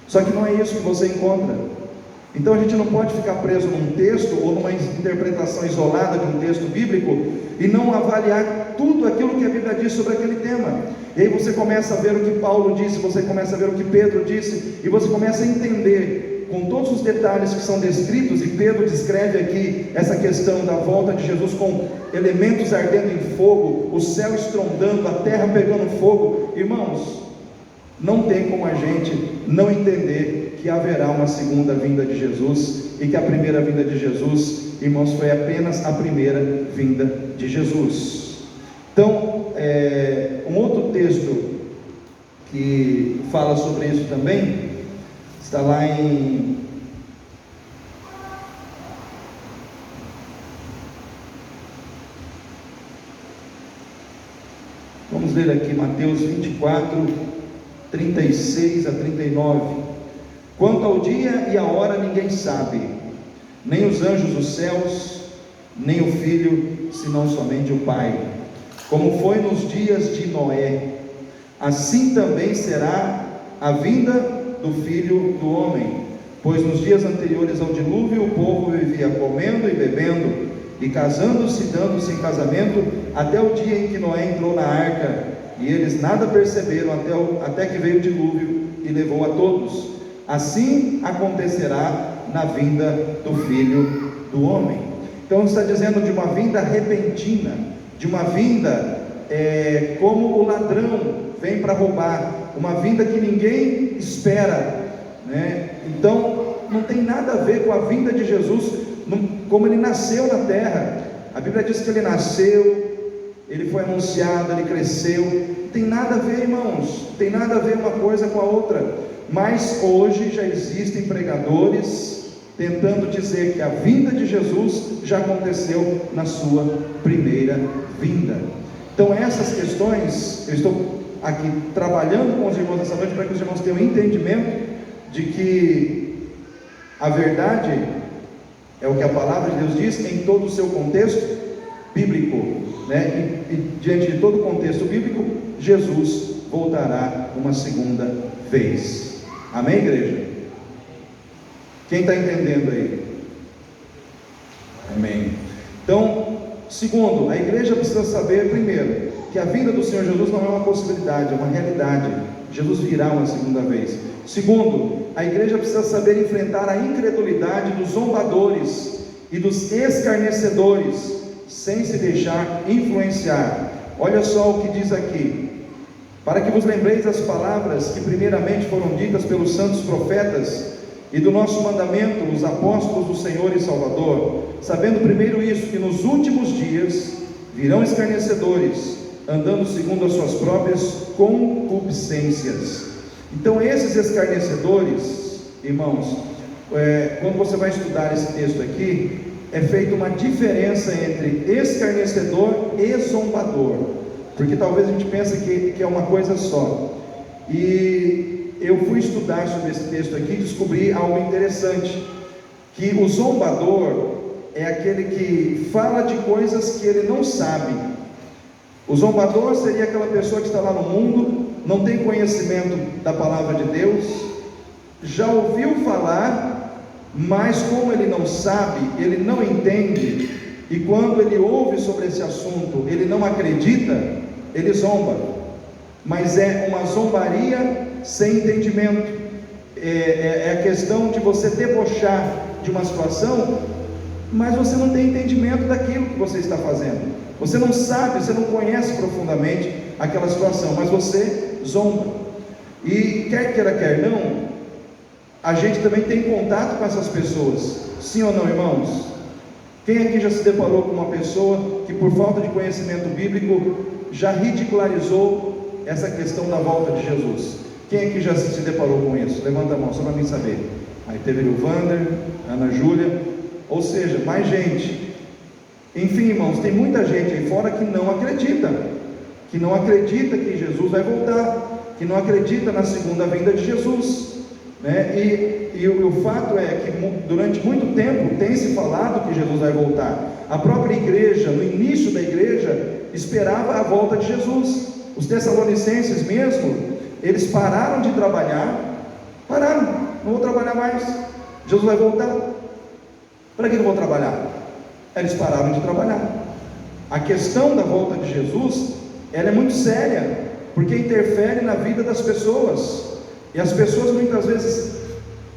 Só que não é isso que você encontra. Então a gente não pode ficar preso num texto ou numa interpretação isolada de um texto bíblico e não avaliar tudo aquilo que a Bíblia diz sobre aquele tema. E aí você começa a ver o que Paulo disse, você começa a ver o que Pedro disse, e você começa a entender com todos os detalhes que são descritos, e Pedro descreve aqui essa questão da volta de Jesus com elementos ardendo em fogo, o céu estrondando, a terra pegando fogo. Irmãos, não tem como a gente não entender que haverá uma segunda vinda de Jesus, e que a primeira vinda de Jesus, irmãos, foi apenas a primeira vinda de Jesus. Então, um outro texto que fala sobre isso também, está lá em vamos ler aqui Mateus 24, 36 a 39. Quanto ao dia e a hora ninguém sabe, nem os anjos dos céus, nem o Filho, senão somente o Pai. Como foi nos dias de Noé, assim também será a vinda do Filho do Homem. Pois nos dias anteriores ao dilúvio, o povo vivia comendo e bebendo, e casando-se e dando-se em casamento, até o dia em que Noé entrou na arca, e eles nada perceberam até que veio o dilúvio e levou a todos. Assim acontecerá na vinda do Filho do Homem. Então está dizendo de uma vinda repentina, de uma vinda como o ladrão vem para roubar, uma vinda que ninguém espera, né? Então não tem nada a ver com a vinda de Jesus, como ele nasceu na terra. A Bíblia diz que ele nasceu, ele foi anunciado, ele cresceu. Não tem nada a ver, irmãos, não tem nada a ver uma coisa com a outra. Mas hoje já existem pregadores tentando dizer que a vinda de Jesus já aconteceu na sua primeira vinda. Então essas questões, eu estou aqui trabalhando com os irmãos essa noite para que os irmãos tenham entendimento de que a verdade é o que a palavra de Deus diz em todo o seu contexto bíblico, né? E diante de todo o contexto bíblico, Jesus voltará uma segunda vez. Amém, igreja? Quem está entendendo aí? Amém. Então, Segundo, a igreja precisa saber, primeiro, que a vinda do Senhor Jesus não é uma possibilidade, é uma realidade. Jesus virá uma segunda vez. Segundo, a igreja precisa saber enfrentar a incredulidade dos zombadores e dos escarnecedores, sem se deixar influenciar. Olha só o que diz aqui: para que vos lembreis das palavras que primeiramente foram ditas pelos santos profetas, e do nosso mandamento, os apóstolos do Senhor e Salvador, sabendo primeiro isso, que nos últimos dias virão escarnecedores, andando segundo as suas próprias concupiscências. Então esses escarnecedores, irmãos, quando você vai estudar esse texto aqui, é feita uma diferença entre escarnecedor e zombador, porque talvez a gente pense que é uma coisa só. E eu fui estudar sobre esse texto aqui e descobri algo interessante, que o zombador é aquele que fala de coisas que ele não sabe. O zombador seria aquela pessoa que está lá no mundo, não tem conhecimento da palavra de Deus, já ouviu falar, mas como ele não sabe, ele não entende, e quando ele ouve sobre esse assunto, ele não acredita, ele zomba. Mas é uma zombaria sem entendimento. É a questão de você debochar de uma situação, mas você não tem entendimento daquilo que você está fazendo. Você não sabe, você não conhece profundamente aquela situação, mas você zomba. E quer queira, quer não, a gente também tem contato com essas pessoas. Sim ou não, irmãos? Quem aqui já se deparou com uma pessoa que, por falta de conhecimento bíblico, já ridicularizou essa questão da volta de Jesus? Quem aqui já se deparou com isso? Levanta a mão, só para mim saber. Aí teve o Wander, Ana Júlia, ou seja, mais gente. Enfim, irmãos, tem muita gente aí fora que não acredita que Jesus vai voltar, que não acredita na segunda vinda de Jesus, né? E o fato é que durante muito tempo tem se falado que Jesus vai voltar. A própria igreja, no início da igreja, esperava a volta de Jesus. Os tessalonicenses mesmo, eles pararam de trabalhar, não vou trabalhar mais, Jesus vai voltar, para que eu vou trabalhar? Eles pararam de trabalhar. A questão da volta de Jesus, ela é muito séria, porque interfere na vida das pessoas, e as pessoas muitas vezes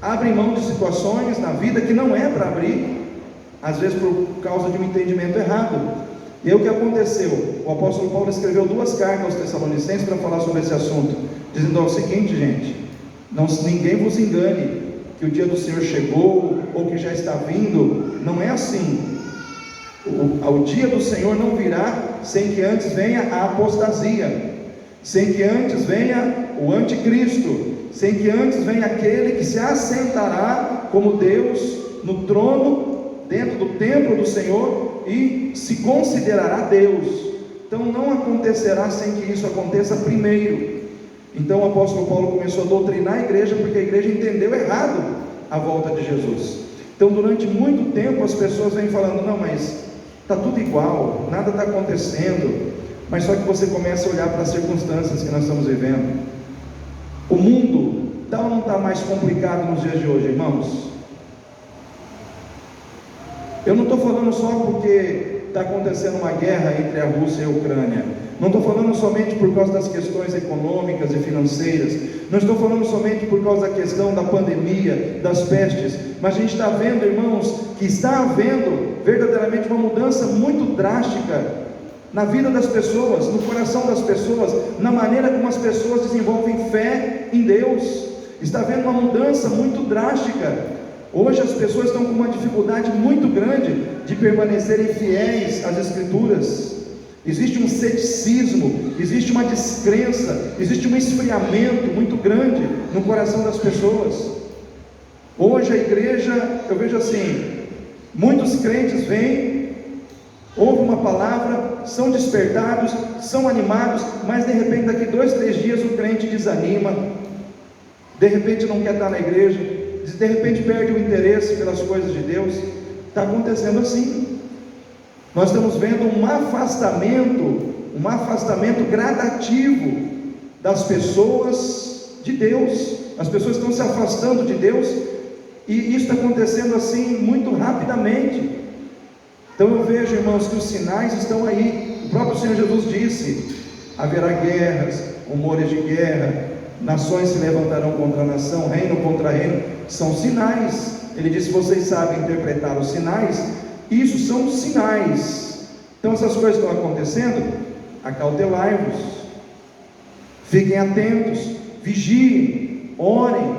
abrem mão de situações na vida que não é para abrir, às vezes por causa de um entendimento errado. E aí o que aconteceu? O apóstolo Paulo escreveu 2 cartas aos Tessalonicenses para falar sobre esse assunto, dizendo o seguinte, gente: ninguém vos engane, que o dia do Senhor chegou, ou que já está vindo. Não é assim. O dia do Senhor não virá sem que antes venha a apostasia, sem que antes venha o anticristo, sem que antes venha aquele que se assentará como Deus no trono, dentro do templo do Senhor, e se considerará Deus. Então não acontecerá sem que isso aconteça primeiro. Então o apóstolo Paulo começou a doutrinar a igreja, porque a igreja entendeu errado a volta de Jesus. Então durante muito tempo as pessoas vêm falando: não, mas está tudo igual, nada está acontecendo. Mas só que você começa a olhar para as circunstâncias que nós estamos vivendo. O mundo está ou não está mais complicado nos dias de hoje, irmãos? Eu não estou falando só porque está acontecendo uma guerra entre a Rússia e a Ucrânia. Não estou falando somente por causa das questões econômicas e financeiras. Não estou falando somente por causa da questão da pandemia, das pestes. Mas a gente está vendo, irmãos, que está havendo verdadeiramente uma mudança muito drástica na vida das pessoas, no coração das pessoas, na maneira como as pessoas desenvolvem fé em Deus. Está havendo uma mudança muito drástica. Hoje as pessoas estão com uma dificuldade muito grande de permanecerem fiéis às Escrituras. Existe um ceticismo, existe uma descrença, existe um esfriamento muito grande no coração das pessoas. Hoje a igreja, eu vejo assim, muitos crentes vêm, ouvem uma palavra, são despertados, são animados, mas de repente daqui 2, 3 dias o crente desanima, de repente não quer estar na igreja, de repente perde o interesse pelas coisas de Deus. Está acontecendo assim. Nós estamos vendo um afastamento gradativo das pessoas de Deus. As pessoas estão se afastando de Deus, e isso está acontecendo assim muito rapidamente. Então eu vejo, irmãos, que os sinais estão aí. O próprio Senhor Jesus disse: haverá guerras, rumores de guerra, nações se levantarão contra nação, reino contra reino. São sinais. Ele disse: vocês sabem interpretar os sinais? Isso são sinais. Então essas coisas estão acontecendo, acautelai-vos, fiquem atentos, vigiem, orem,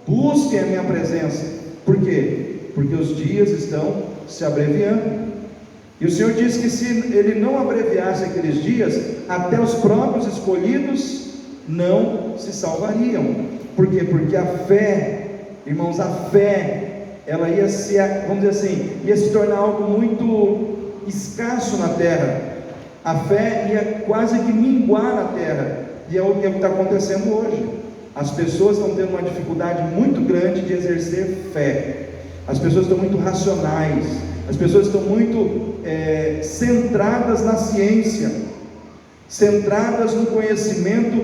busquem a minha presença. Por quê? Porque os dias estão se abreviando. E o Senhor disse que se Ele não abreviasse aqueles dias, até os próprios escolhidos não se salvariam. Por quê? Porque a fé, irmãos, a fé, ela ia se, vamos dizer assim, ia se tornar algo muito escasso na terra. A fé ia quase que minguar na terra. E é o que está acontecendo hoje. As pessoas estão tendo uma dificuldade muito grande de exercer fé. As pessoas estão muito racionais. As pessoas estão muito centradas na ciência, centradas no conhecimento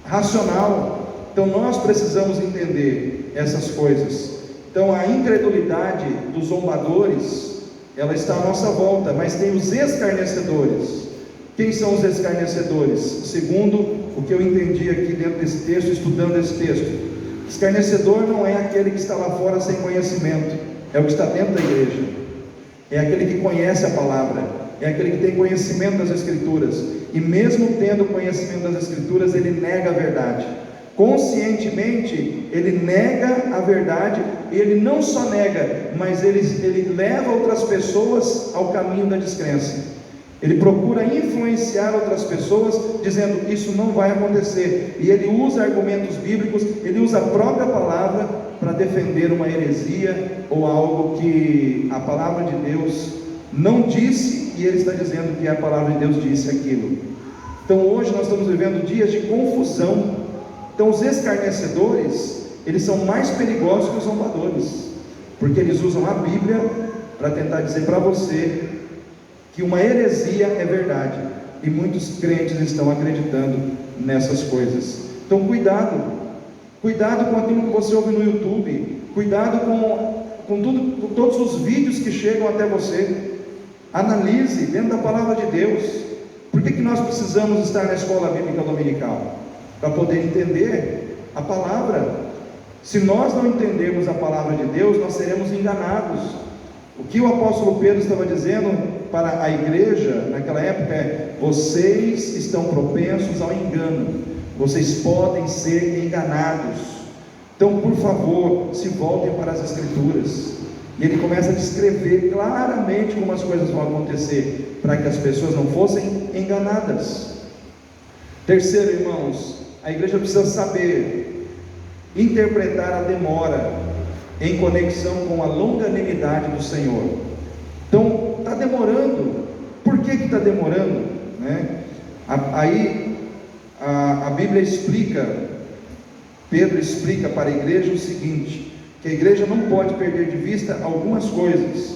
racional. Então nós precisamos entender essas coisas. Então a incredulidade dos zombadores, ela está à nossa volta, mas tem os escarnecedores. Quem são os escarnecedores? Segundo o que eu entendi aqui dentro desse texto, estudando esse texto, escarnecedor não é aquele que está lá fora sem conhecimento, é o que está dentro da igreja, é aquele que conhece a palavra, é aquele que tem conhecimento das Escrituras, e mesmo tendo conhecimento das Escrituras, ele nega a verdade. Conscientemente ele nega a verdade. Ele não só nega, mas ele leva outras pessoas ao caminho da descrença. Ele procura influenciar outras pessoas, dizendo: isso não vai acontecer. E ele usa argumentos bíblicos, ele usa a própria palavra para defender uma heresia ou algo que a palavra de Deus não disse, e ele está dizendo que a palavra de Deus disse aquilo. Então hoje nós estamos vivendo dias de confusão. Então os escarnecedores, eles são mais perigosos que os zombadores, porque eles usam a Bíblia para tentar dizer para você que uma heresia é verdade, e muitos crentes estão acreditando nessas coisas. Então cuidado com aquilo que você ouve no YouTube, cuidado com todos os vídeos que chegam até você. Analise dentro da palavra de Deus. Por que nós precisamos estar na escola bíblica dominical? Para poder entender a palavra. Se nós não entendermos a palavra de Deus, nós seremos enganados. O que o apóstolo Pedro estava dizendo para a igreja naquela época é: vocês estão propensos ao engano, vocês podem ser enganados. Então, por favor, se voltem para as Escrituras. E ele começa a descrever claramente como as coisas vão acontecer, para que as pessoas não fossem enganadas. Terceiro, irmãos, a igreja precisa saber interpretar a demora em conexão com a longanimidade do Senhor. Então, está demorando. Por que está demorando? Aí a Bíblia explica, Pedro explica para a igreja o seguinte: que a igreja não pode perder de vista algumas coisas.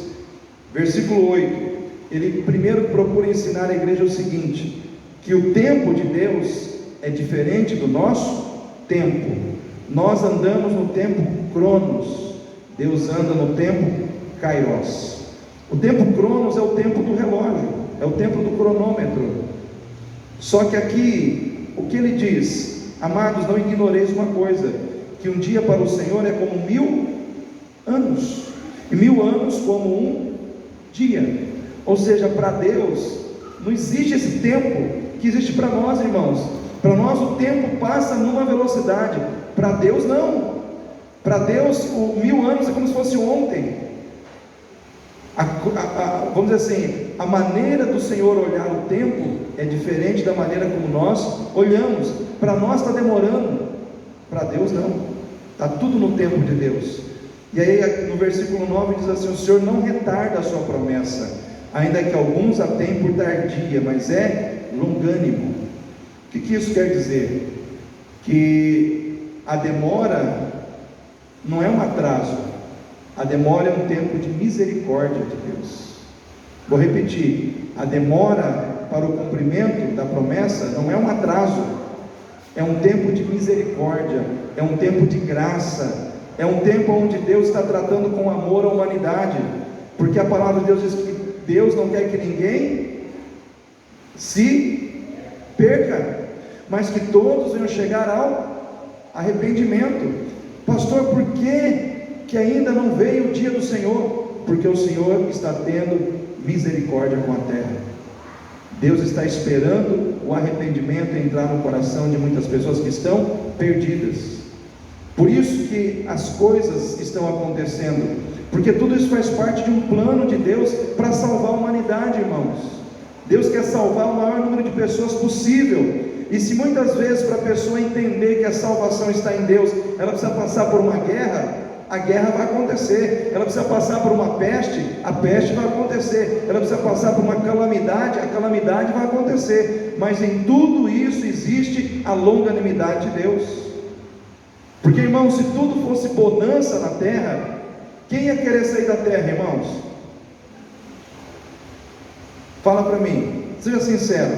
Versículo 8, ele primeiro procura ensinar a igreja o seguinte: que o tempo de Deus é diferente do nosso tempo. Nós andamos no tempo Cronos, Deus anda no tempo Kairos. O tempo Cronos é o tempo do relógio, é o tempo do cronômetro. Só que aqui, o que ele diz? Amados, não ignoreis uma coisa, que um dia para o Senhor é como 1000 anos, e 1000 anos como um dia. Ou seja, para Deus não existe esse tempo que existe para nós, irmãos. Para nós o tempo passa numa velocidade, para Deus não. Para Deus 1000 anos é como se fosse ontem. Vamos dizer assim, a maneira do Senhor olhar o tempo é diferente da maneira como nós olhamos. Para nós está demorando, para Deus não, está tudo no tempo de Deus. E aí no versículo 9 diz assim: o Senhor não retarda a sua promessa, ainda que alguns a tenham por tardia, mas é longânimo. O que isso quer dizer? Que a demora não é um atraso, a demora é um tempo de misericórdia de Deus. Vou repetir: a demora para o cumprimento da promessa não é um atraso, é um tempo de misericórdia, é um tempo de graça, é um tempo onde Deus está tratando com amor a humanidade, porque a palavra de Deus diz que Deus não quer que ninguém se perca, mas que todos venham chegar ao arrependimento. Pastor, por que ainda não veio o dia do Senhor? Porque o Senhor está tendo misericórdia com a terra. Deus está esperando o arrependimento entrar no coração de muitas pessoas que estão perdidas. Por isso que as coisas estão acontecendo, porque tudo isso faz parte de um plano de Deus para salvar a humanidade, irmãos. Deus quer salvar o maior número de pessoas possível. E se muitas vezes para a pessoa entender que a salvação está em Deus, ela precisa passar por uma guerra, a guerra vai acontecer. Ela precisa passar por uma peste, a peste vai acontecer. Ela precisa passar por uma calamidade, a calamidade vai acontecer. Mas em tudo isso existe a longanimidade de Deus. Porque, irmãos, se tudo fosse bonança na terra, quem ia querer sair da terra, irmãos? Fala para mim, seja sincero.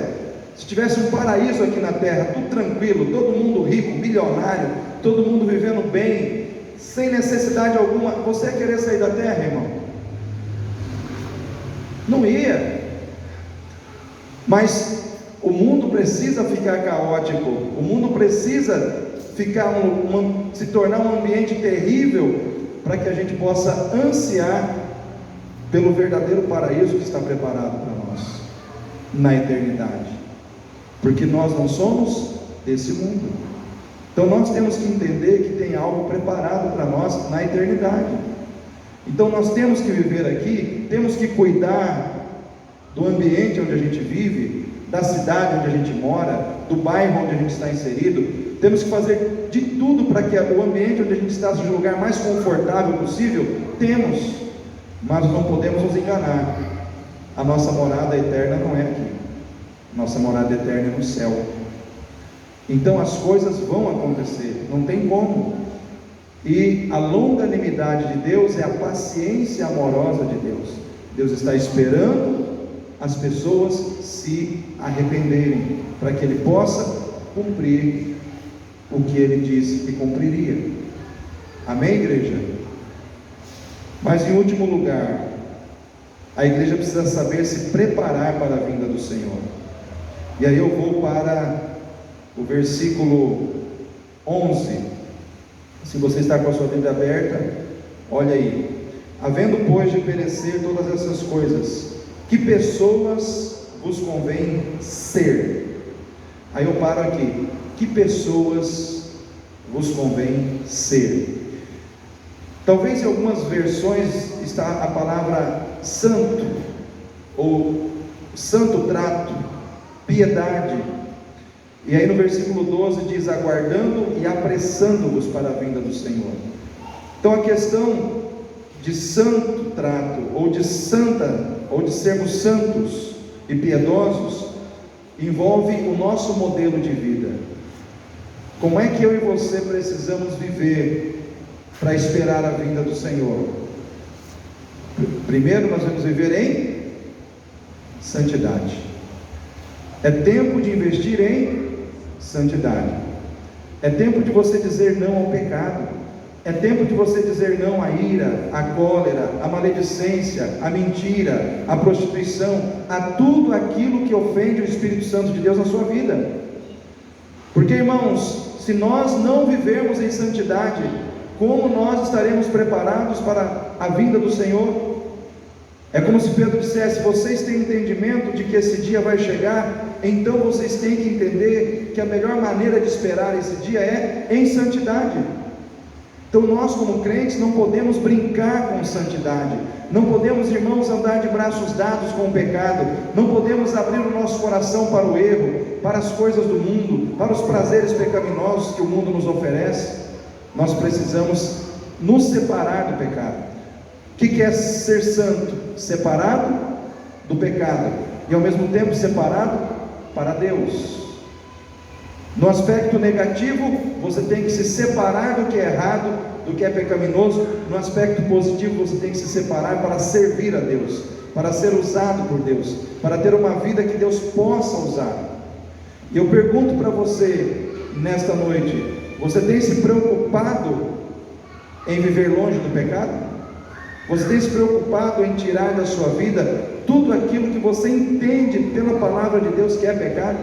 Se tivesse um paraíso aqui na terra, tudo tranquilo, todo mundo rico, milionário, todo mundo vivendo bem, sem necessidade alguma, você ia querer sair da terra, irmão? Não ia. Mas o mundo precisa ficar caótico, o mundo precisa ficar se tornar um ambiente terrível, para que a gente possa ansiar pelo verdadeiro paraíso que está preparado para nós na eternidade, porque nós não somos desse mundo. Então nós temos que entender que tem algo preparado para nós na eternidade. Então nós temos que viver aqui, temos que cuidar do ambiente onde a gente vive, da cidade onde a gente mora, do bairro onde a gente está inserido. Temos que fazer de tudo para que o ambiente onde a gente está seja o lugar mais confortável possível. Temos, mas não podemos nos enganar. A nossa morada eterna não é aqui. Nossa morada eterna é no céu. Então as coisas vão acontecer, não tem como. E a longanimidade de Deus é a paciência amorosa de Deus. Deus está esperando as pessoas se arrependerem, para que Ele possa cumprir o que Ele disse que cumpriria. Amém, igreja? Mas em último lugar, a igreja precisa saber se preparar para a vinda do Senhor. E aí eu vou para o versículo 11. Se você está com a sua Bíblia aberta, olha aí. Havendo, pois, de perecer todas essas coisas, que pessoas vos convém ser? Aí eu paro aqui. Que pessoas vos convém ser? Talvez em algumas versões está a palavra santo, ou santo trato, piedade. E aí no versículo 12 diz: aguardando e apressando-vos para a vinda do Senhor. Então a questão de santo trato, ou de sermos santos e piedosos, envolve o nosso modelo de vida. Como é que eu e você precisamos viver para esperar a vinda do Senhor? Primeiro nós vamos viver em santidade. É tempo de investir em santidade. É tempo de você dizer não ao pecado. É tempo de você dizer não à ira, à cólera, à maledicência, à mentira, à prostituição, a tudo aquilo que ofende o Espírito Santo de Deus na sua vida. Porque, irmãos, se nós não vivermos em santidade, como nós estaremos preparados para a vinda do Senhor? É como se Pedro dissesse: vocês têm entendimento de que esse dia vai chegar, então vocês têm que entender que a melhor maneira de esperar esse dia é em santidade. Então nós, como crentes, não podemos brincar com santidade, não podemos, irmãos, andar de braços dados com o pecado, não podemos abrir o nosso coração para o erro, para as coisas do mundo, para os prazeres pecaminosos que o mundo nos oferece. Nós precisamos nos separar do pecado. O que é ser santo? Separado do pecado, e ao mesmo tempo separado para Deus. No aspecto negativo, você tem que se separar do que é errado, do que é pecaminoso. No aspecto positivo, você tem que se separar para servir a Deus, para ser usado por Deus, para ter uma vida que Deus possa usar. E eu pergunto para você nesta noite: você tem se preocupado em viver longe do pecado? Você tem se preocupado em tirar da sua vida tudo aquilo que você entende pela palavra de Deus que é pecado?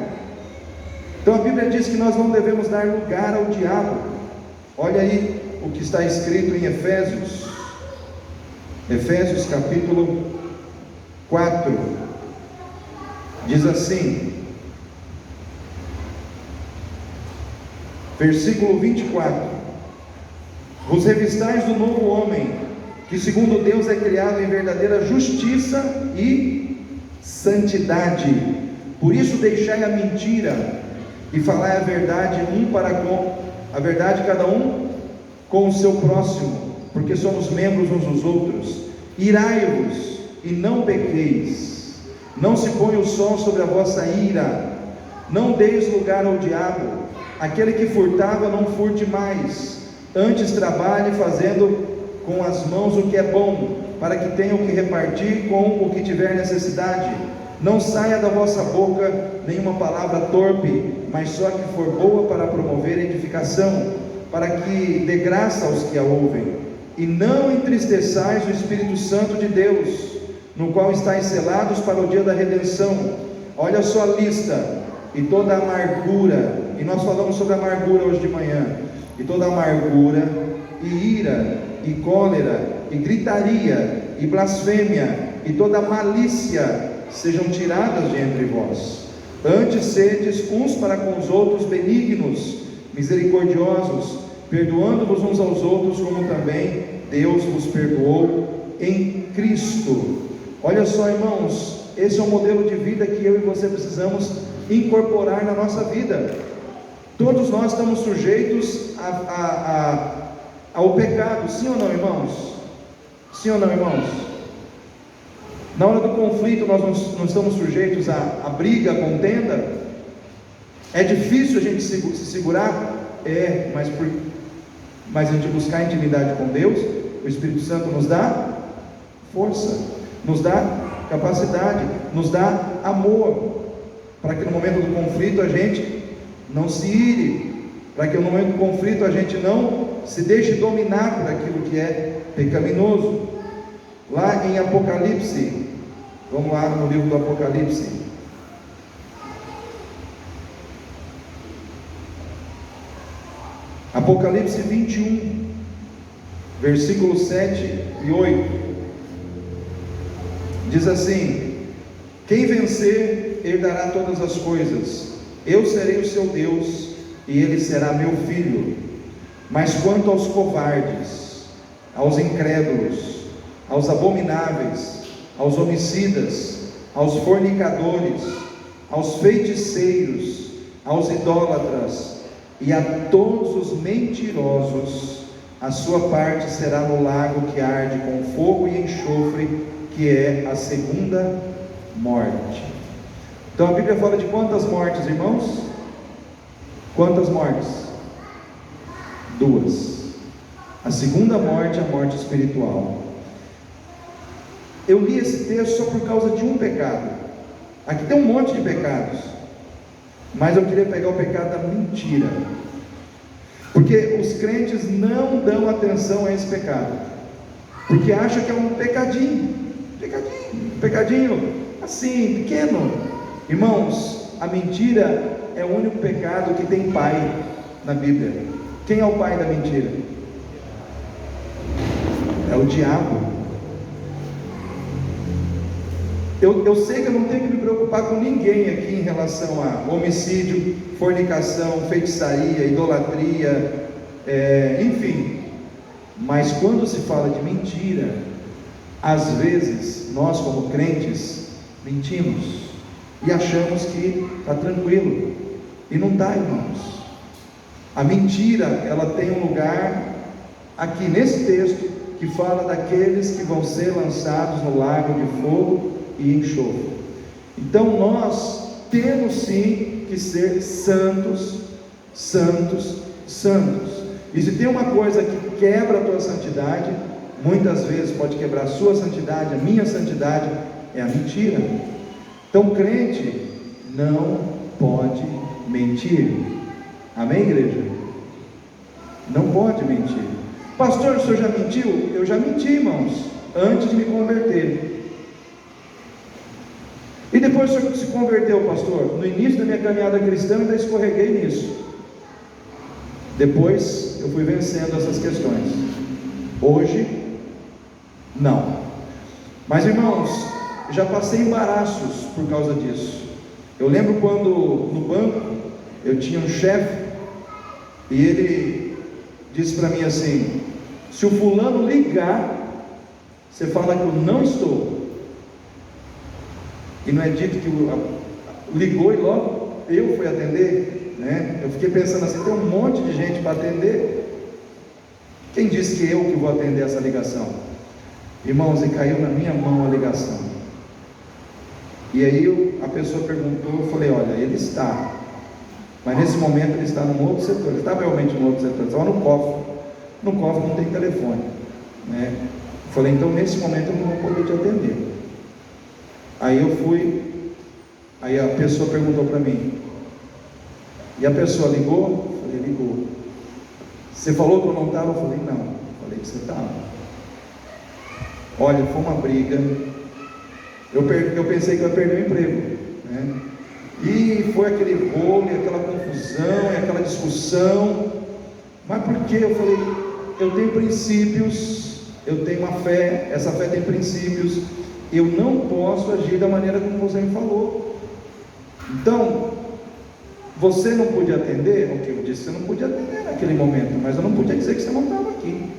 Então a Bíblia diz que nós não devemos dar lugar ao diabo. Olha aí o que está escrito em Efésios capítulo 4, diz assim, versículo 24: vos revistais do novo homem, que segundo Deus é criado em verdadeira justiça e santidade. Por isso deixai a mentira e falai a verdade a verdade cada um com o seu próximo, porque somos membros uns dos outros. Irai-vos e não pequeis, não se ponha o sol sobre a vossa ira, não deis lugar ao diabo. Aquele que furtava, não furte mais, antes trabalhe fazendo com as mãos o que é bom, para que tenham o que repartir com o que tiver necessidade. Não saia da vossa boca nenhuma palavra torpe, mas só que for boa para promover edificação, para que dê graça aos que a ouvem. E não entristeçais o Espírito Santo de Deus, no qual estáis selados para o dia da redenção. Olha só a lista: e toda amargura, e nós falamos sobre amargura hoje de manhã, e toda amargura, e ira, e cólera, e gritaria, e blasfêmia, e toda malícia sejam tiradas de entre vós. Antes sedes uns para com os outros benignos, misericordiosos, perdoando-vos uns aos outros, como também Deus vos perdoou em Cristo. Olha só, irmãos, esse é um modelo de vida que eu e você precisamos incorporar na nossa vida. Todos nós estamos sujeitos ao pecado, sim ou não, irmãos? Sim ou não, irmãos? Na hora do conflito nós não estamos sujeitos à briga, à contenda. É difícil a gente se segurar? Mas a gente buscar intimidade com Deus, o Espírito Santo nos dá força, nos dá capacidade, nos dá amor, para que no momento do conflito a gente não se ire, para que no momento do conflito a gente não se deixe dominar por aquilo que é pecaminoso. Lá em Apocalipse, vamos lá no livro do Apocalipse, Apocalipse 21, versículos 7 e 8, diz assim: quem vencer herdará todas as coisas, eu serei o seu Deus, e ele será meu filho. Mas quanto aos covardes, aos incrédulos, aos abomináveis, aos homicidas, aos fornicadores, aos feiticeiros, aos idólatras e a todos os mentirosos, a sua parte será no lago que arde com fogo e enxofre, que é a segunda morte. Então a Bíblia fala de quantas mortes, irmãos? Quantas mortes? 2. A segunda morte é a morte espiritual. Eu li esse texto só por causa de um pecado. Aqui tem um monte de pecados, mas eu queria pegar o pecado da mentira, porque os crentes não dão atenção a esse pecado, porque acham que é um pecadinho assim, pequeno. Irmãos, a mentira é o único pecado que tem pai na Bíblia. Quem é o pai da mentira? É o diabo. Eu sei que eu não tenho que me preocupar com ninguém aqui em relação a homicídio, fornicação, feitiçaria, idolatria, enfim. Mas quando se fala de mentira, às vezes nós como crentes mentimos e achamos que está tranquilo, e não está, irmãos. A mentira, ela tem um lugar aqui nesse texto que fala daqueles que vão ser lançados no lago de fogo e enxofre. Então nós temos sim que ser santos, santos, santos. E se tem uma coisa que quebra a tua santidade, muitas vezes pode quebrar a sua santidade, a minha santidade, é a mentira. Então crente não pode mentir. Amém, igreja? Não pode mentir. Pastor, o senhor já mentiu? Eu já menti, irmãos. antes de me converter. E depois o senhor se converteu, pastor? No início da minha caminhada cristã, eu ainda escorreguei nisso. Depois eu fui vencendo essas questões. Hoje, não. Mas irmãos, já passei embaraços por causa disso. Eu lembro quando no banco eu tinha um chefe e ele disse para mim assim: se o fulano ligar, você fala que eu não estou. E não é dito que ligou e logo eu fui atender, né? Eu fiquei pensando assim, tem um monte de gente para atender. Quem disse que eu que vou atender essa ligação? Irmãos, e caiu na minha mão a ligação. E aí a pessoa perguntou, eu falei, olha, ele está, mas nesse momento ele está num outro setor. Ele estava realmente num outro setor, ele estava no cofre. No cofre não tem telefone, né? Eu falei, então nesse momento eu não vou poder te atender. Aí eu fui, aí a pessoa perguntou para mim, e a pessoa ligou? Eu falei, ligou. Você falou que eu não estava? Eu falei, não. Eu falei que você estava. Olha, foi uma briga. Eu pensei que eu ia perder o emprego, né? E foi aquele rolo, aquela confusão, aquela discussão. Mas por quê? Eu falei, eu tenho princípios, eu tenho uma fé, essa fé tem princípios. Eu não posso agir da maneira como você me falou. Então, você não podia atender? Ok, eu disse que você não podia atender naquele momento, mas eu não podia dizer que você não estava aqui.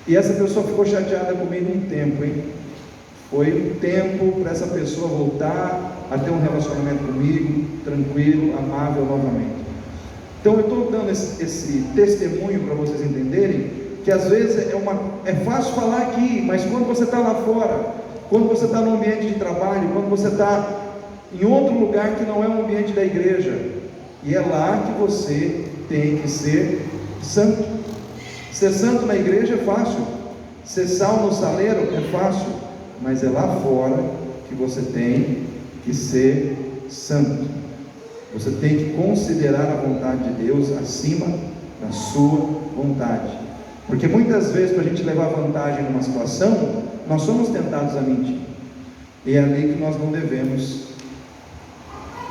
E essa pessoa ficou chateada comigo um tempo, hein? Foi um tempo para essa pessoa voltar a ter um relacionamento comigo, tranquilo, amável novamente. Então eu estou dando esse testemunho para vocês entenderem que às vezes é fácil falar aqui, mas quando você está lá fora, quando você está no ambiente de trabalho, quando você está em outro lugar que não é o ambiente da igreja, e é lá que você tem que ser santo. Ser santo na igreja é fácil, ser sal no saleiro é fácil, mas é lá fora que você tem que ser santo. Você tem que considerar a vontade de Deus acima da sua vontade. Porque muitas vezes, para a gente levar vantagem numa situação, nós somos tentados a mentir. E é ali que nós não devemos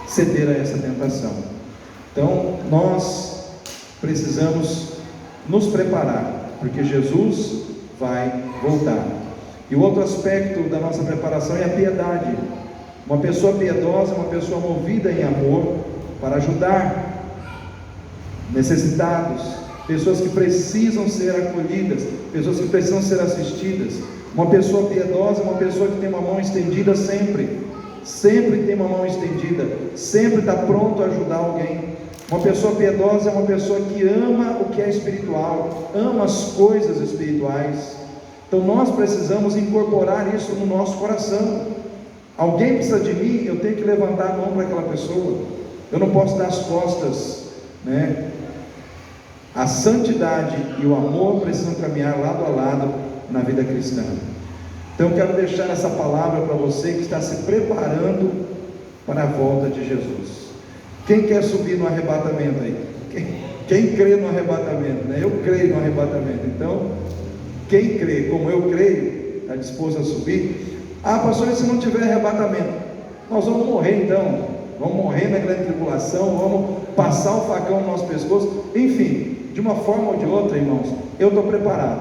ceder a essa tentação. Então, nós precisamos nos preparar, porque Jesus vai voltar. E o outro aspecto da nossa preparação é a piedade. Uma pessoa piedosa é uma pessoa movida em amor para ajudar necessitados, pessoas que precisam ser acolhidas, pessoas que precisam ser assistidas. Uma pessoa piedosa é uma pessoa que tem uma mão estendida sempre tem uma mão estendida, sempre está pronto a ajudar alguém. Uma pessoa piedosa é uma pessoa que ama o que é espiritual, ama as coisas espirituais. Então nós precisamos incorporar isso no nosso coração. Alguém precisa de mim, eu tenho que levantar a mão para aquela pessoa. Eu não posso dar as costas, né? A santidade e o amor precisam caminhar lado a lado na vida cristã. Então eu quero deixar essa palavra para você que está se preparando para a volta de Jesus. Quem quer subir no arrebatamento aí? Quem crê no arrebatamento, né? Eu creio no arrebatamento. Então, quem crê como eu creio, está disposto a subir? Ah, pastor, e se não tiver arrebatamento? Nós vamos morrer então. Vamos morrer na grande tribulação, vamos passar o facão no nosso pescoço. Enfim, de uma forma ou de outra, irmãos, eu estou preparado.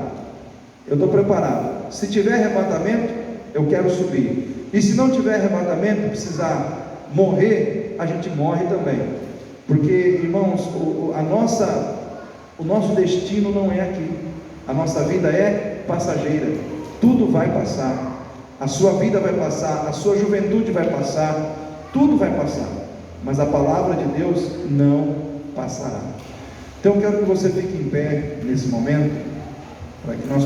Eu estou preparado. Se tiver arrebatamento, eu quero subir. E se não tiver arrebatamento, precisar morrer, a gente morre também. Porque, irmãos, o nosso destino não é aqui. A nossa vida é passageira. Tudo vai passar. A sua vida vai passar, a sua juventude vai passar, tudo vai passar. Mas a palavra de Deus não passará. Então eu quero que você fique em pé nesse momento, para que nós